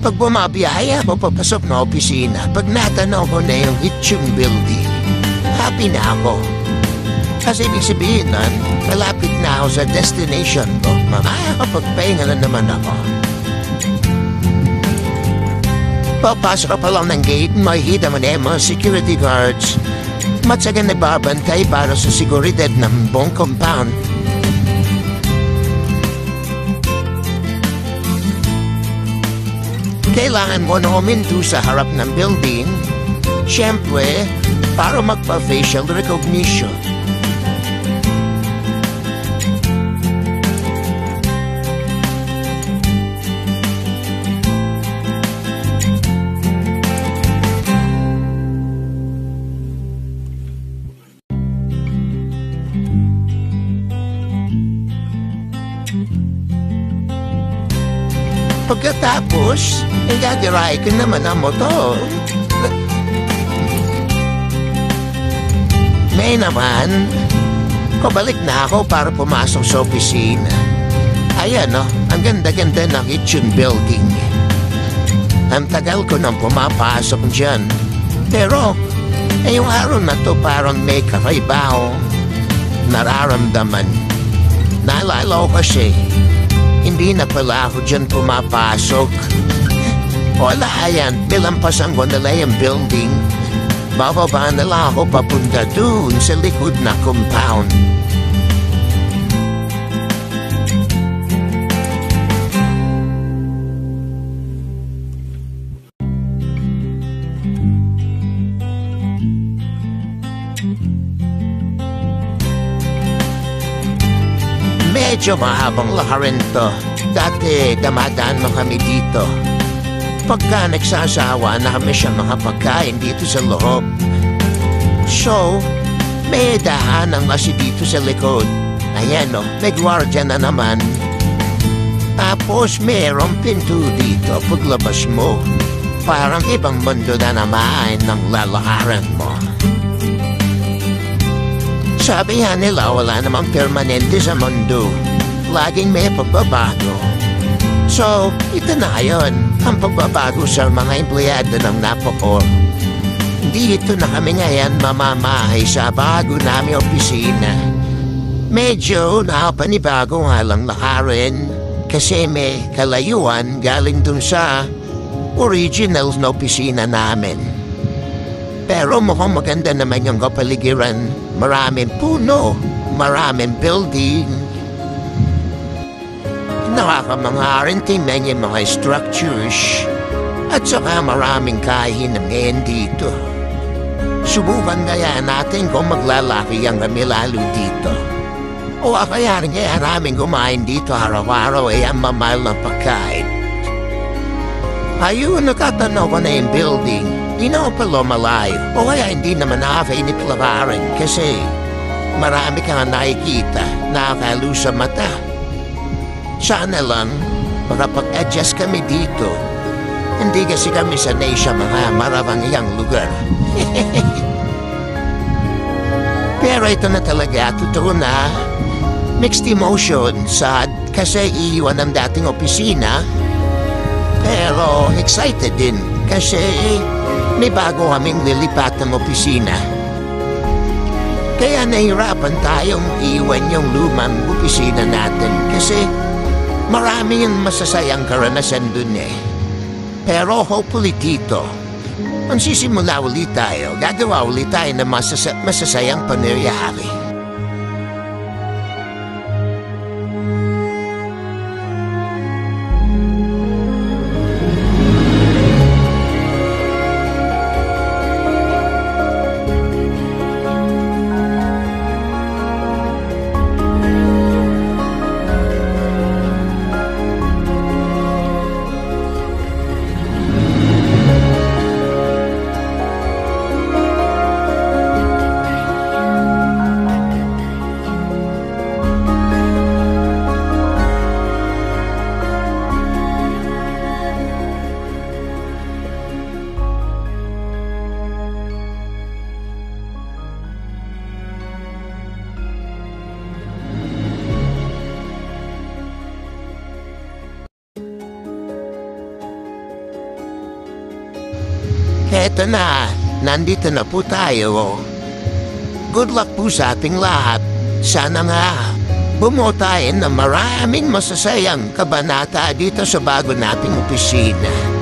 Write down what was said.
Pag bumabiyahe ako papasok na opisina, pag natanaw ko na yung Hitchung Building, happy na ako. Kasi ibig sabihin nun, malapit na ako sa destination ko. Makakapagpahinga na naman ako. Papasok ka pa lang ng gate, makikita mo na yung mga security guards. Matsagang nagbabantay para sa seguridad ng buong compound. Kailangan mo na huminto sa harap ng building, syempre, para magpa-facial recognition. Pagkatapos, gagirahin ko naman ang motor. May naman, pabalik na ako para pumasok sa opisina. Ayan o, ang ganda-ganda ng Hitchung Building. Ang tagal ko nang pumapasok dyan. Pero, ngayong araw na to parang may kakaibaho nararamdaman. Naalala ko kasi, hindi na pala ako dyan pumapasok. Wala yan, pilampasan ko nila yung building. Bababa na lang ako papunta dun sa likod na compound. Medyo mahabang lakarin to. Dati damadaan mo kami dito. Pagka nagsasawa na kami siya mga pagkain dito sa loob. So, may dahanan kasi dito sa likod. Ayan o, may gwardiya na naman. Tapos mayroong pinto dito paglabas mo. Parang ibang mundo na naman ng lalakaran mo. Sabi nga nila wala namang permanente sa mundo. Laging may pagbabago. So, ito na ngayon ang pagbabago sa mga empleyado ng Napocor. Dito na kami ngayon mamamahay sa bago namin opisina. Medyo nakapanibago nga lang lakarin kasi may kalayuan galing dun sa original na opisina namin. Pero mukhang maganda naman yung kapaligiran. Maraming puno, maraming building. Nakakamangarin tingnan yung mga structures. At saka maraming kain ngayon dito. Subukan kaya natin kung maglalaki ang kami lalo dito. O kaya rin kaya namin kumain dito araw-araw ay ang mamahal na pagkain. Ayun, nakatanaw ko na yung building. Di na ako pala malayo. O kaya hindi naman nakakainip lakarin kasi marami kang nakikita, nakakalo sa mata. Sana lang makapag-adjust kami dito. Hindi kasi kami sanay sa mga mararangyang lugar. Pero ito na talaga, totoo na. Mixed emotion, sad kasi iiwan ang dating opisina. Pero excited din kasi may bago kaming lilipat ng opisina. Kaya nahirapan tayong iwan yung lumang opisina natin kasi marami yung masasayang karanasan dun eh. Pero hopefully dito, magsisimula ulit tayo, gagawa ulit tayo ng masasayang pangyayari. Heto na, nandito na po tayo. Good luck po sa ating lahat. Sana nga, bumuo tayo ng maraming masasayang kabanata dito sa bago nating opisina.